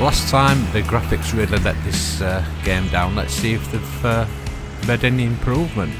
last time the graphics really let this game down. Let's see if they've made any improvement.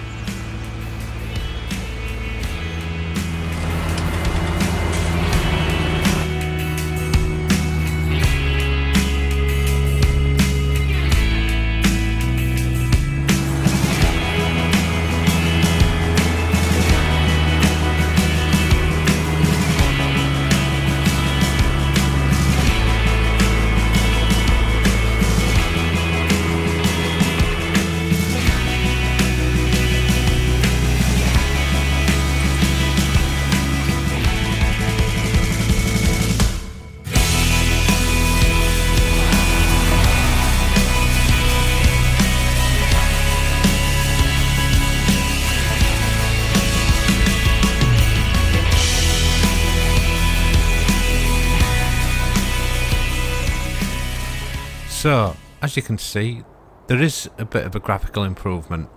So, as you can see, there is a bit of a graphical improvement,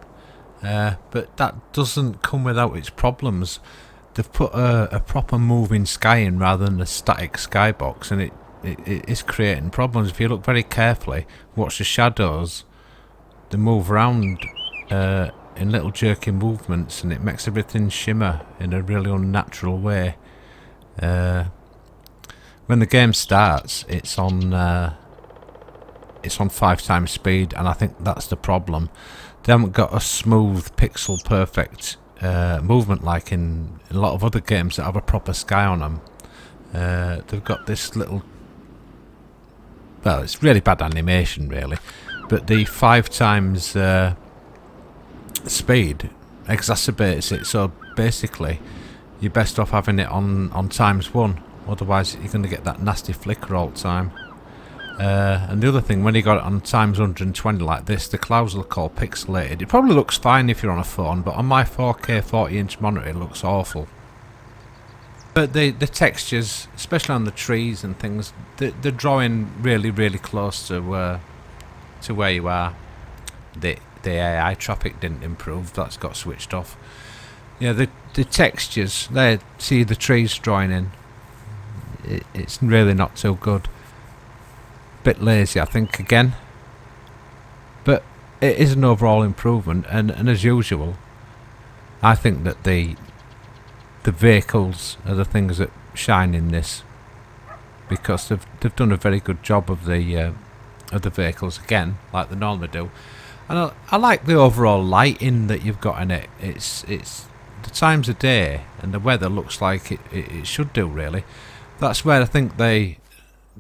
but that doesn't come without its problems. They've put a proper moving sky in rather than a static skybox, and it is creating problems. If you look very carefully, watch the shadows, they move around in little jerky movements, and it makes everything shimmer in a really unnatural way. When the game starts, it's on 5 times speed, and I think that's the problem. They haven't got a smooth pixel perfect movement like in a lot of other games that have a proper sky on them. They've got this little, well, it's really bad animation really, but the 5 times speed exacerbates it, so basically you're best off having it on ×1, otherwise you're going to get that nasty flicker all the time. And the other thing, when you got it on ×120 like this, the clouds look all pixelated. It probably looks fine if you're on a phone, but on my 4K 40-inch monitor it looks awful. But the textures, especially on the trees and things, they're drawing really, really close to where you are. The AI traffic didn't improve, that's got switched off. Yeah, the textures, there, see the trees drawing in. It's really not too good. Bit lazy, I think, again, but it is an overall improvement, and as usual I think that the vehicles are the things that shine in this, because they've done a very good job of the vehicles again, like they normally do. And I like the overall lighting that you've got in it. It's the times of day and the weather looks like it should do, really. That's where I think they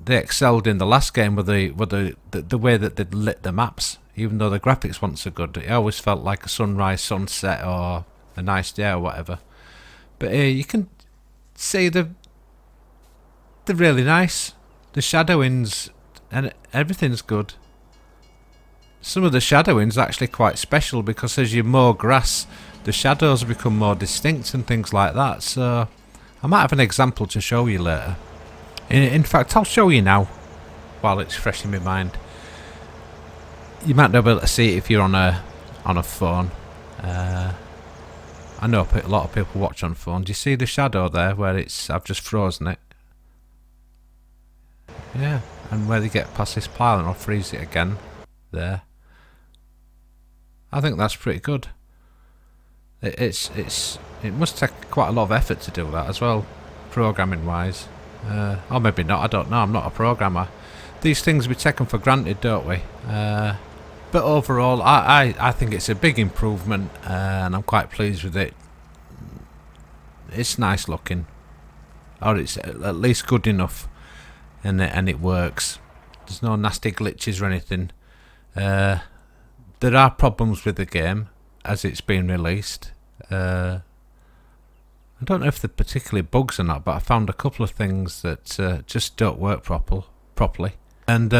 excelled in the last game with the way that they'd lit the maps. Even though the graphics weren't so good, it always felt like a sunrise, sunset, or a nice day or whatever. But you can see they're really nice. The shadowings and everything's good. Some of the shadowing's actually quite special, because as you mow grass, the shadows become more distinct and things like that. So I might have an example to show you later. In fact, I'll show you now, while it's fresh in my mind. You might not be able to see it if you're on a phone. I know a lot of people watch on phones. Do you see the shadow there where I've just frozen it? Yeah, and where they get past this pile and I'll freeze it again. There. I think that's pretty good. It must take quite a lot of effort to do that as well, programming wise. Or maybe not, I don't know, I'm not a programmer. These things we take them for granted, don't we? But overall, I think it's a big improvement, and I'm quite pleased with it. It's nice looking, or it's at least good enough, and it works. There's no nasty glitches or anything. There are problems with the game as it's been released. I don't know if they're particularly bugs or not, but I found a couple of things that just don't work properly. And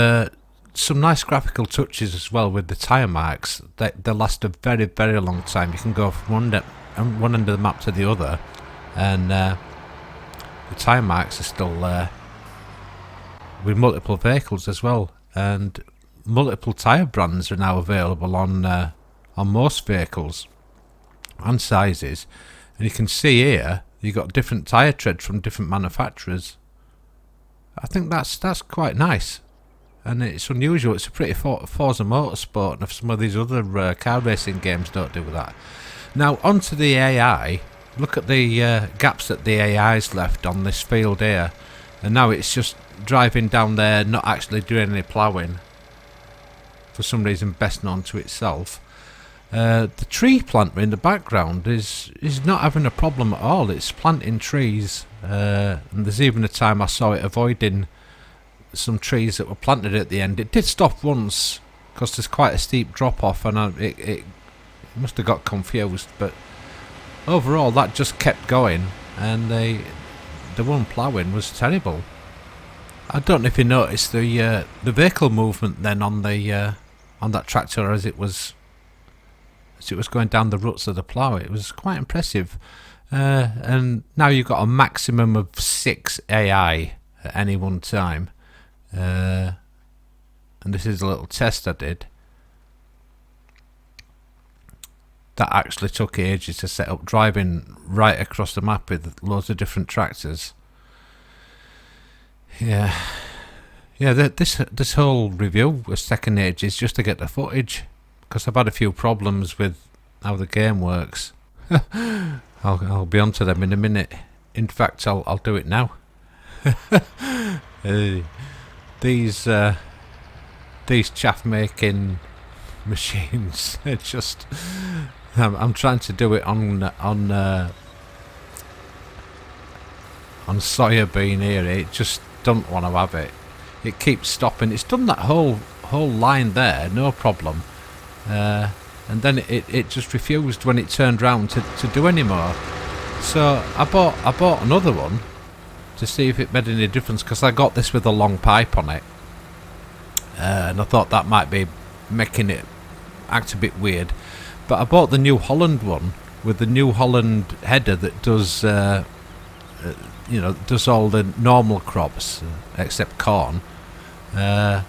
some nice graphical touches as well with the tyre marks. They last a very, very long time. You can go from one end of the map to the other, and the tyre marks are still there. With multiple vehicles as well, and multiple tyre brands are now available on most vehicles and sizes. And you can see here you've got different tyre treads from different manufacturers. I think that's quite nice. and it's unusual. It's a pretty Forza Motorsport, and some of these other car racing games don't do that. Now, onto the AI. Look at the gaps that the AI's left on this field here, and now it's just driving down there, not actually doing any ploughing. For some reason, best known to itself. The tree planter in the background is not having a problem at all. It's planting trees, and there's even a time I saw it avoiding some trees that were planted at the end. It did stop once because there's quite a steep drop off, and it must have got confused. But overall, that just kept going, and the one ploughing was terrible. I don't know if you noticed the vehicle movement then on that tractor as it was going down the ruts of the plough. It was quite impressive. And now you've got a maximum of 6 AI at any one time. And this is a little test I did. That actually took ages to set up, driving right across the map with loads of different tractors. Yeah, this whole review was taking ages just to get the footage, because I've had a few problems with how the game works. I'll be on to them in a minute. In fact, I'll do it now. These chaff making machines, they're just. I'm trying to do it on soybean here. It just don't want to have it. It keeps stopping. It's done that whole line there, no problem. And then it just refused when it turned round to do any more. So I bought another one to see if it made any difference, because I got this with a long pipe on it, and I thought that might be making it act a bit weird. But I bought the New Holland one with the New Holland header that does does all the normal crops except corn, and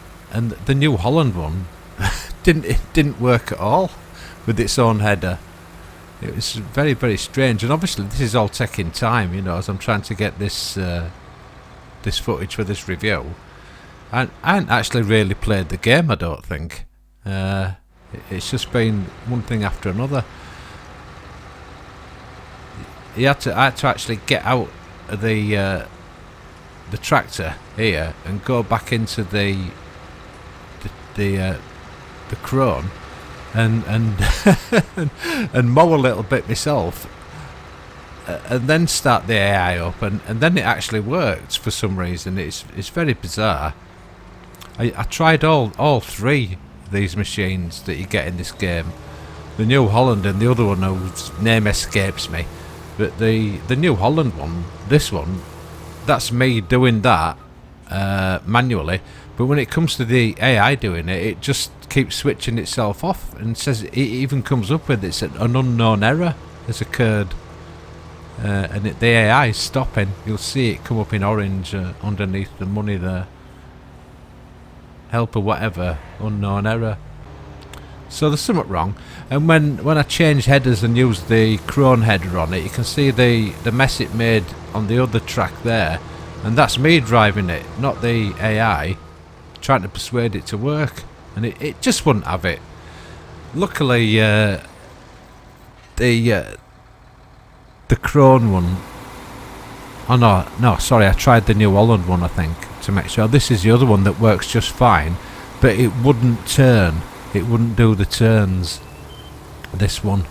the New Holland one didn't work at all with its own header. It was very, very strange, and obviously this is all taking time, as I'm trying to get this footage for this review. And I hadn't actually really played the game, I don't think. It's just been one thing after another. I had to actually get out of the tractor here and go back into the crone and and mow a little bit myself, and then start the AI up, and then it actually worked for some reason. It's very bizarre. I tried all 3 of these machines that you get in this game, the New Holland and the other one whose name escapes me, but the New Holland one, this one, that's me doing that manually. But when it comes to the AI doing it, it just keeps switching itself off, and says it even comes up with an unknown error has occurred, and the AI is stopping. You'll see it come up in orange underneath the money there. Help or whatever, unknown error. So there's something wrong. And when I change headers and use the crone header on it, you can see the mess it made on the other track there, and that's me driving it, not the AI, trying to persuade it to work, and it just wouldn't have it. Luckily the crone one, sorry, I tried the New Holland one, I think, to make sure. This is the other one that works just fine, but it wouldn't turn. It wouldn't do the turns, this one.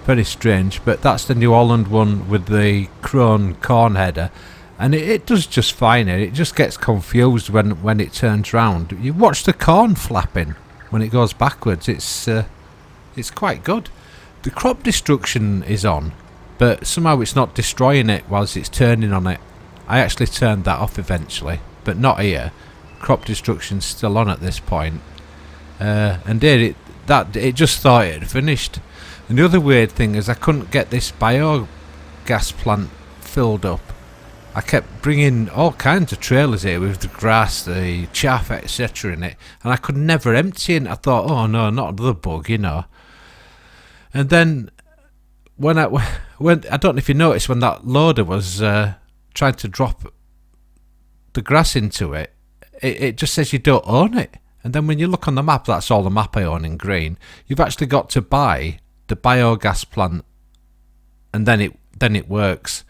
Very strange. But that's the New Holland one with the crone corn header, and it does just fine. It just gets confused when it turns round. You watch the corn flapping when it goes backwards. It's quite good. The crop destruction is on, but somehow it's not destroying it whilst it's turning on it. I actually turned that off eventually, but not here. Crop destruction's still on at this point. And it just thought it had finished. And the other weird thing is I couldn't get this biogas plant filled up. I kept bringing all kinds of trailers here with the grass, the chaff, etc. in it, and I could never empty it. I thought, oh no, not another bug, And then when I don't know if you noticed, when that loader was trying to drop the grass into it, it just says you don't own it. And then when you look on the map, that's all the map I own in green. You've actually got to buy the biogas plant, and then it works.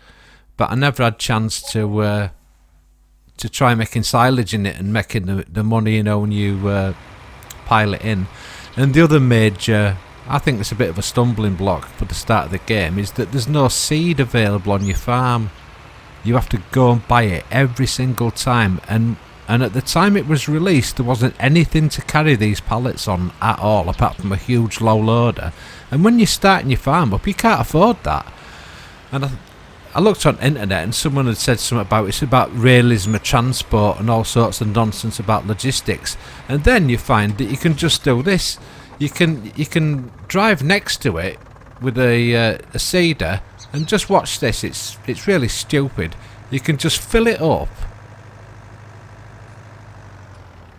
But I never had chance to try making silage in it and making the money, when you pile it in. And the other major, I think it's a bit of a stumbling block for the start of the game, is that there's no seed available on your farm. You have to go and buy it every single time, and at the time it was released, there wasn't anything to carry these pallets on at all, apart from a huge low loader. And when you're starting your farm up, you can't afford that. And I looked on the internet, and someone had said something about it's about realism of transport and all sorts of nonsense about logistics. And then you find that you can just do this. You can drive next to it with a seeder, and just watch this. It's really stupid. You can just fill it up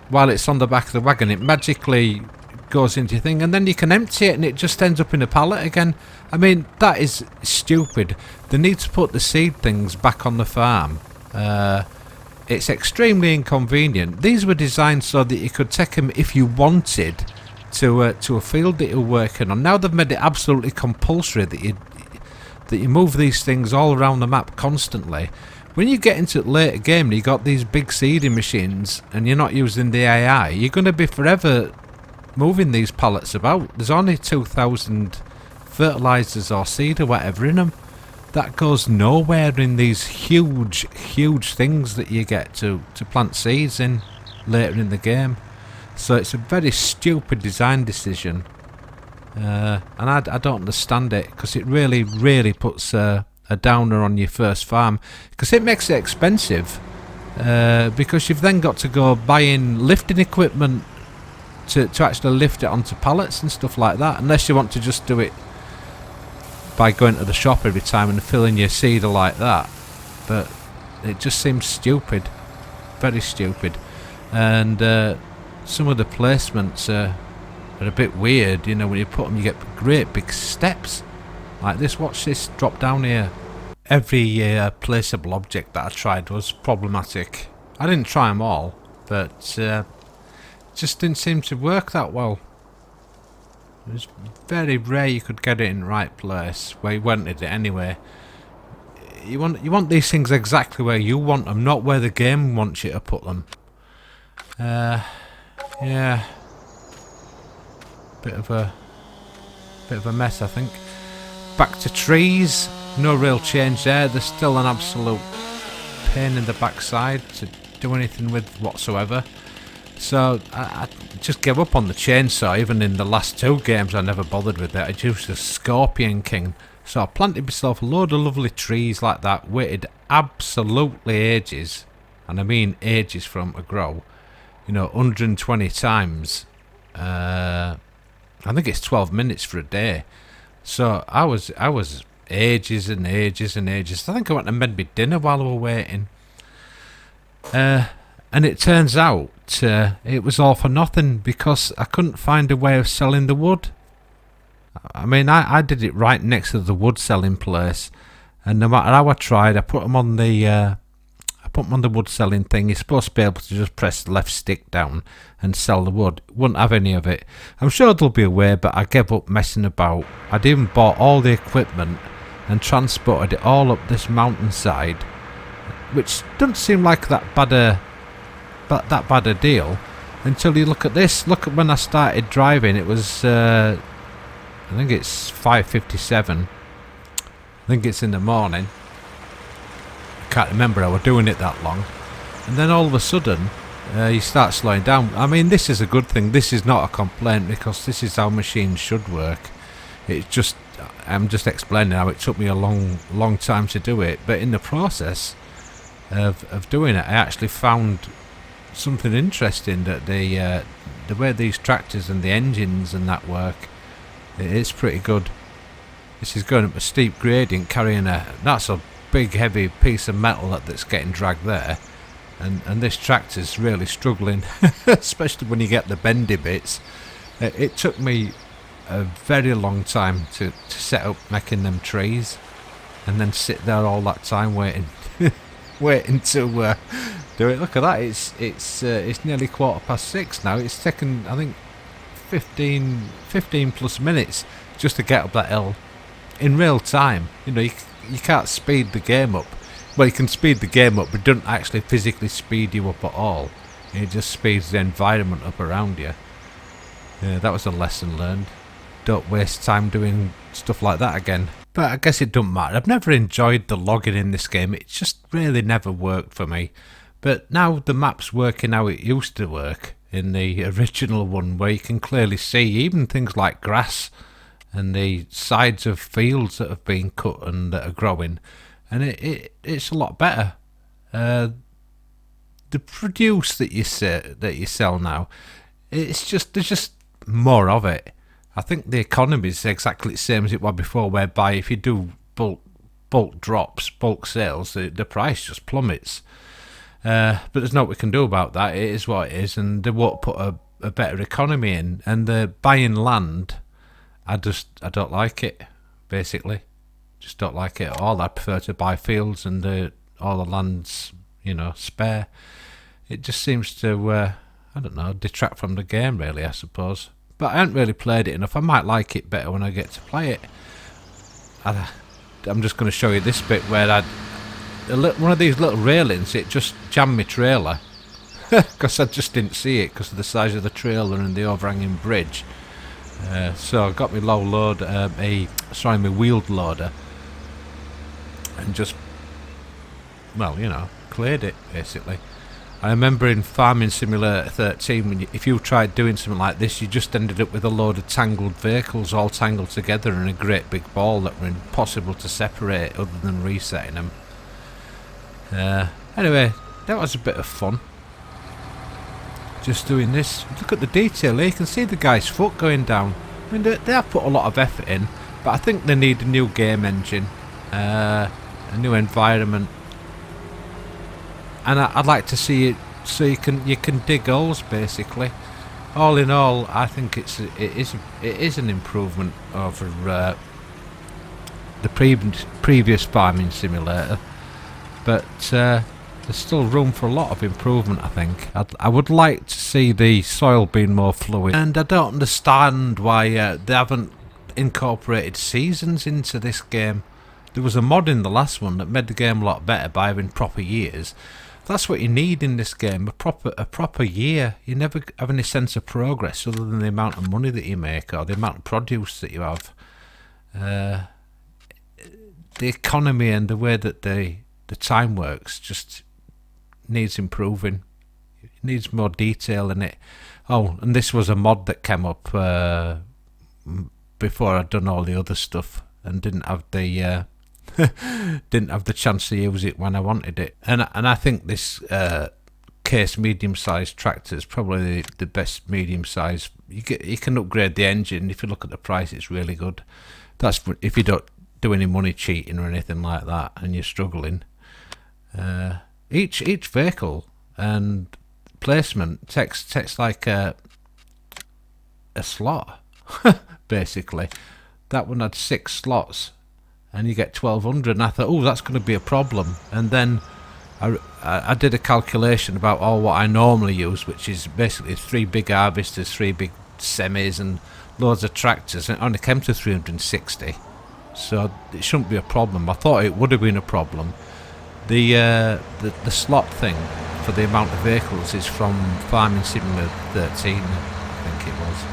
while it's on the back of the wagon. It magically goes into your thing, and then you can empty it and it just ends up in a pallet again. I mean, that is stupid. They need to put the seed things back on the farm. It's extremely inconvenient. These were designed so that you could take them if you wanted to a field that you're working on. Now they've made it absolutely compulsory that you move these things all around the map constantly. When you get into the later game and you got these big seeding machines and you're not using the AI, you're going to be forever moving these pallets about. There's only 2,000 fertilizers or seed or whatever in them. That goes nowhere in these huge things that you get to plant seeds in later in the game. So it's a very stupid design decision, and I don't understand it, because it really puts a downer on your first farm, because it makes it expensive, because you've then got to go buying lifting equipment to actually lift it onto pallets and stuff like that, unless you want to just do it by going to the shop every time and filling your seeder like that. But it just seems stupid, very stupid. And some of the placements are a bit weird. When you put them, you get great big steps like this. Watch this drop down here. Every placeable object that I tried was problematic. I didn't try them all, but just didn't seem to work that well. It was very rare you could get it in the right place where you wanted it anyway. You want these things exactly where you want them, not where the game wants you to put them. Yeah, bit of a mess, I think. Back to trees. No real change there. There's still an absolute pain in the backside to do anything with whatsoever. So I just gave up on the chainsaw. Even in the last 2 games I never bothered with it. I used the Scorpion King. So I planted myself a load of lovely trees like that. Waited absolutely ages, and I mean ages for them to grow. 120 times. I think it's 12 minutes for a day. So I was ages and ages and ages. I think I went and made me dinner while I was waiting. And it turns out it was all for nothing, because I couldn't find a way of selling the wood. I mean, I did it right next to the wood selling place, and no matter how I tried, I put them on the wood selling thing. You're supposed to be able to just press the left stick down and sell the wood. Wouldn't have any of it. I'm sure there'll be a way, but I gave up messing about. I'd even bought all the equipment and transported it all up this mountainside, which doesn't seem like that bad a deal until you look at this. Look at when I started driving. It was I think it's 5:57. I think it's in the morning. I can't remember how we're doing it that long. And then all of a sudden you start slowing down. I mean, this is a good thing. This is not a complaint, because this is how machines should work. I'm just explaining how it took me a long time to do it, but in the process of doing it, I actually found something interesting, that the way these tractors and the engines and that work, it's pretty good. This is going up a steep gradient, carrying that's a big heavy piece of metal that's getting dragged there, and this tractor's really struggling, especially when you get the bendy bits. It took me a very long time to set up making them trees, and then sit there all that time waiting. waiting to do it. Look at that. It's nearly 6:15 now. It's taken, I think, 15 plus minutes just to get up that hill in real time. You know, you can't speed the game up. Well, you can speed the game up, but it doesn't actually physically speed you up at all. It just speeds the environment up around you. Yeah, that was a lesson learned. Don't waste time doing stuff like that again. But I guess it doesn't matter. I've never enjoyed the logging in this game. It just really never worked for me. But now the map's working how it used to work in the original one, where you can clearly see even things like grass and the sides of fields that have been cut and that are growing. And it's a lot better. The produce that you sell now, there's just more of it. I think the economy is exactly the same as it was before, whereby if you do bulk drops, bulk sales, the price just plummets. But there's nothing we can do about that. It is what it is, and they won't put a better economy in. And the buying land, I don't like it, basically. Just don't like it at all. I prefer to buy fields and all the land's, spare. It just seems to, I don't know, detract from the game, really, I suppose. But I haven't really played it enough. I might like it better when I get to play it. I'm just going to show you this bit where one of these little railings, it just jammed my trailer. Because I just didn't see it because of the size of the trailer and the overhanging bridge. So I got my my wheeled loader. And just, cleared it, basically. I remember in Farming Simulator 13, if you tried doing something like this, you just ended up with a load of tangled vehicles all tangled together in a great big ball that were impossible to separate other than resetting them. Anyway, that was a bit of fun. Just doing this. Look at the detail here. You can see the guy's foot going down. I mean, they have put a lot of effort in, but I think they need a new game engine, a new environment. And I'd like to see it so you can dig holes, basically. All in all, I think it is an improvement over the previous Farming Simulator, but there's still room for a lot of improvement. I think I would like to see the soil being more fluid, and I don't understand why they haven't incorporated seasons into this game. There was a mod in the last one that made the game a lot better by having proper years. That's what you need in this game, a proper year. You never have any sense of progress other than the amount of money that you make or the amount of produce that you have. The economy and the way that the time works just needs improving. It needs more detail in it. Oh, and this was a mod that came up before I'd done all the other stuff and didn't have the chance to use it when I wanted it. And I think this case medium-sized tractor is probably the best medium-sized. You can upgrade the engine. If you look at the price, it's really good. That's if you don't do any money cheating or anything like that and you're struggling. Each vehicle and placement takes like a slot, basically. That one had 6 slots. And you get 1,200, and I thought, oh, that's going to be a problem. And then I did a calculation about what I normally use, which is basically 3 big harvesters, 3 big semis, and loads of tractors, and it only came to 360. So it shouldn't be a problem. I thought it would have been a problem. The slot thing for the amount of vehicles is from Farming Simulator 13, I think it was.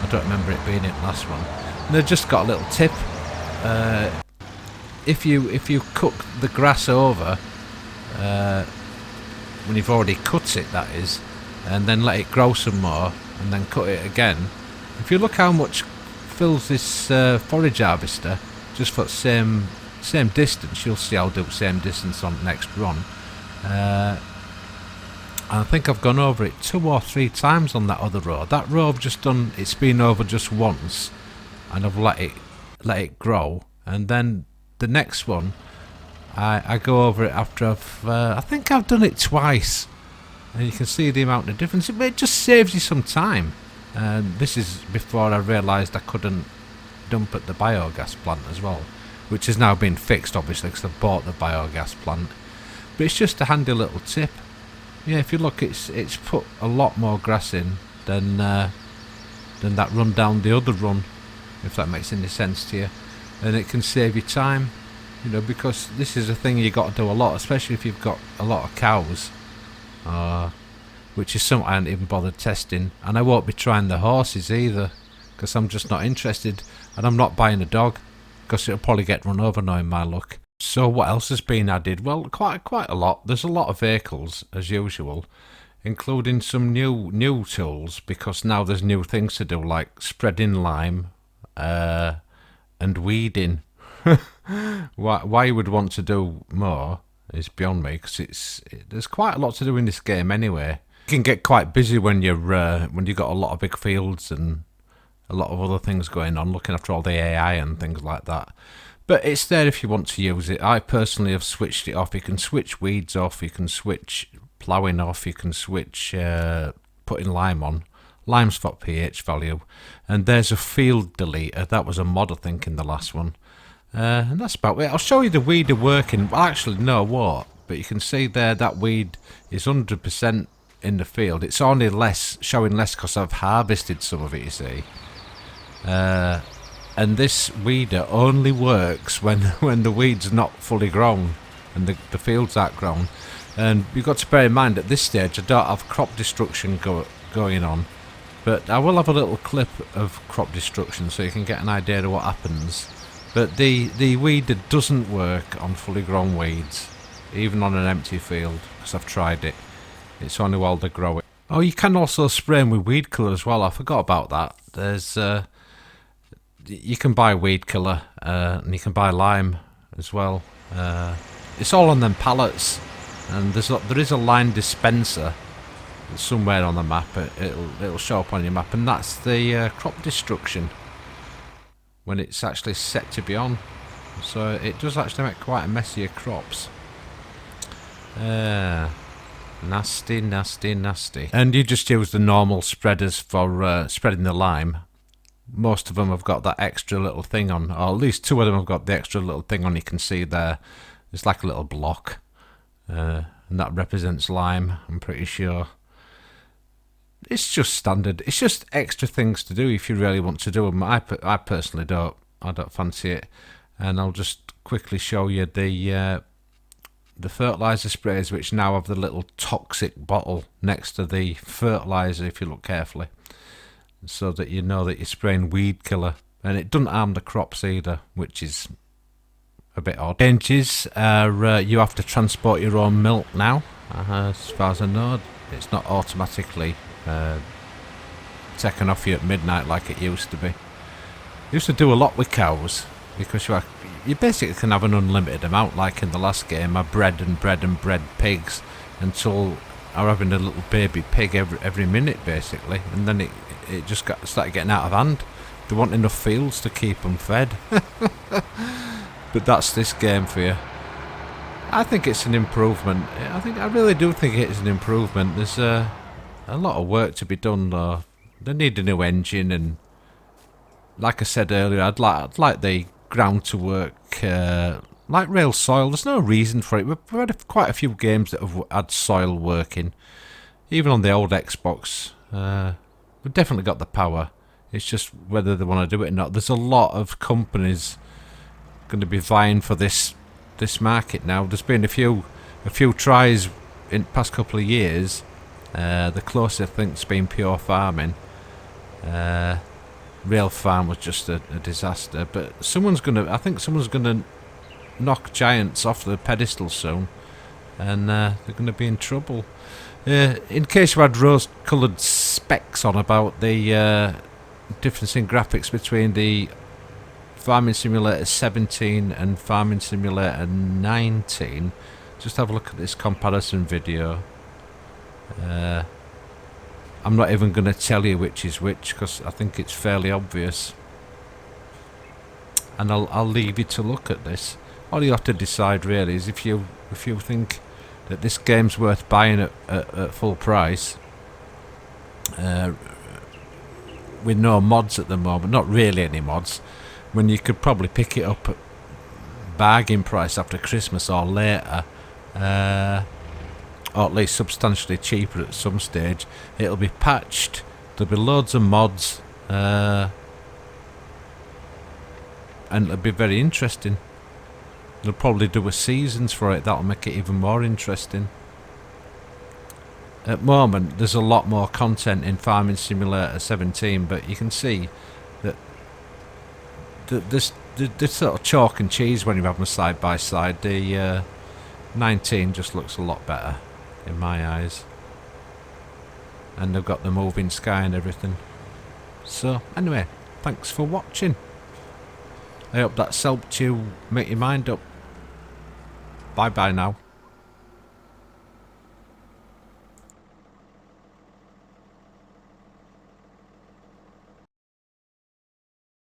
I don't remember it being in the last one. And they've just got a little tip. If you cook the grass over when you've already cut it, that is, and then let it grow some more and then cut it again, if you look how much fills this forage harvester just for the same distance, you'll see I'll do the same distance on the next run. I think I've gone over it 2 or 3 times on that other row. That row I've just done, it's been over just once, and I've let it grow, and then the next one I go over it after I think I've done it twice, and you can see the amount of difference. It just saves you some time. And this is before I realised I couldn't dump at the biogas plant as well, which has now been fixed, obviously, because I've bought the biogas plant. But it's just a handy little tip. Yeah, if you look, it's put a lot more grass in than that run down the other run, if that makes any sense to you. And it can save you time, you know, because this is a thing you got to do a lot, especially if you've got a lot of cows, which is something I haven't even bothered testing. And I won't be trying the horses either, because I'm just not interested, and I'm not buying a dog, because it'll probably get run over knowing my luck. So what else has been added? Well, quite a lot. There's a lot of vehicles, as usual, including some new tools, because now there's new things to do, like spreading lime and weeding. Why you would want to do more is beyond me, because there's quite a lot to do in this game anyway. You can get quite busy when you've got a lot of big fields and a lot of other things going on, looking after all the AI and things like that. But it's there if you want to use it. I personally have switched it off. You can switch weeds off, you can switch ploughing off, you can switch putting lime on. Lime's for pH value. And there's a field deleter. That was a mod, I think, in the last one. And that's about it. I'll show you the weeder working. Well, actually, no, what? But you can see there that weed is 100% in the field. It's only showing less because I've harvested some of it, you see. And this weeder only works when the weed's not fully grown and the fields aren't grown. And you've got to bear in mind, at this stage I don't have crop destruction going on, but I will have a little clip of crop destruction so you can get an idea of what happens. But the weeder doesn't work on fully grown weeds, even on an empty field, because I've tried it. It's only while they're growing. Oh, you can also spray them with weed killer as well. I forgot about that. There's you can buy weed killer and you can buy lime as well. It's all on them pallets, and there is a lime dispenser somewhere on the map. It'll show up on your map, and that's the crop destruction when it's actually set to be on. So it does actually make quite a mess of your crops. Nasty, nasty, nasty. And you just use the normal spreaders for spreading the lime. Most of them have got that extra little thing on, or at least two of them have got the extra little thing on. You can see there, it's like a little block, and that represents lime, I'm pretty sure. It's just standard. It's just extra things to do if you really want to do them. I personally don't. I don't fancy it. And I'll just quickly show you the fertilizer sprays, which now have the little toxic bottle next to the fertilizer if you look carefully, so that you know that you're spraying weed killer, and it doesn't harm the crops either, which is a bit odd. Changes are you have to transport your own milk now, as far as I know. It's not automatically taken off you at midnight like it used to be. Used to do a lot with cows, because you basically can have an unlimited amount, like in the last game. I bred pigs until I was having a little baby pig every minute basically, and then it just started getting out of hand. There weren't enough fields to keep them fed. But that's this game for you. I think it's an improvement. I really do think it is an improvement. There's a lot of work to be done though. They need a new engine, and like I said earlier, I'd like the ground to work like real soil. There's no reason for it. We've had quite a few games that have had soil working, even on the old Xbox. We've definitely got the power. It's just whether they want to do it or not. There's a lot of companies going to be vying for this market now. There's been a few tries in the past couple of years. The closest I think's been Pure Farming. Real Farm was just a disaster. But I think someone's gonna knock Giants off the pedestal soon, and they're gonna be in trouble. In case you had rose-coloured specs on about the difference in graphics between the Farming Simulator 17 and Farming Simulator 19, just have a look at this comparison video. I'm not even going to tell you which is which, because I think it's fairly obvious, and I'll leave you to look at this. All you have to decide really is if you think that this game's worth buying at full price, with no mods at the moment, not really any mods, when you could probably pick it up at bargain price after Christmas or later or at least substantially cheaper at some stage. It'll be patched, there'll be loads of mods, and it'll be very interesting. They'll probably do a seasons for it, that'll make it even more interesting. At the moment there's a lot more content in Farming Simulator 17, but you can see that this sort of chalk and cheese when you have them side by side. The 19 just looks a lot better in my eyes, and they've got the moving sky and everything. So anyway, thanks for watching. I hope that's helped you make your mind up. Bye bye now.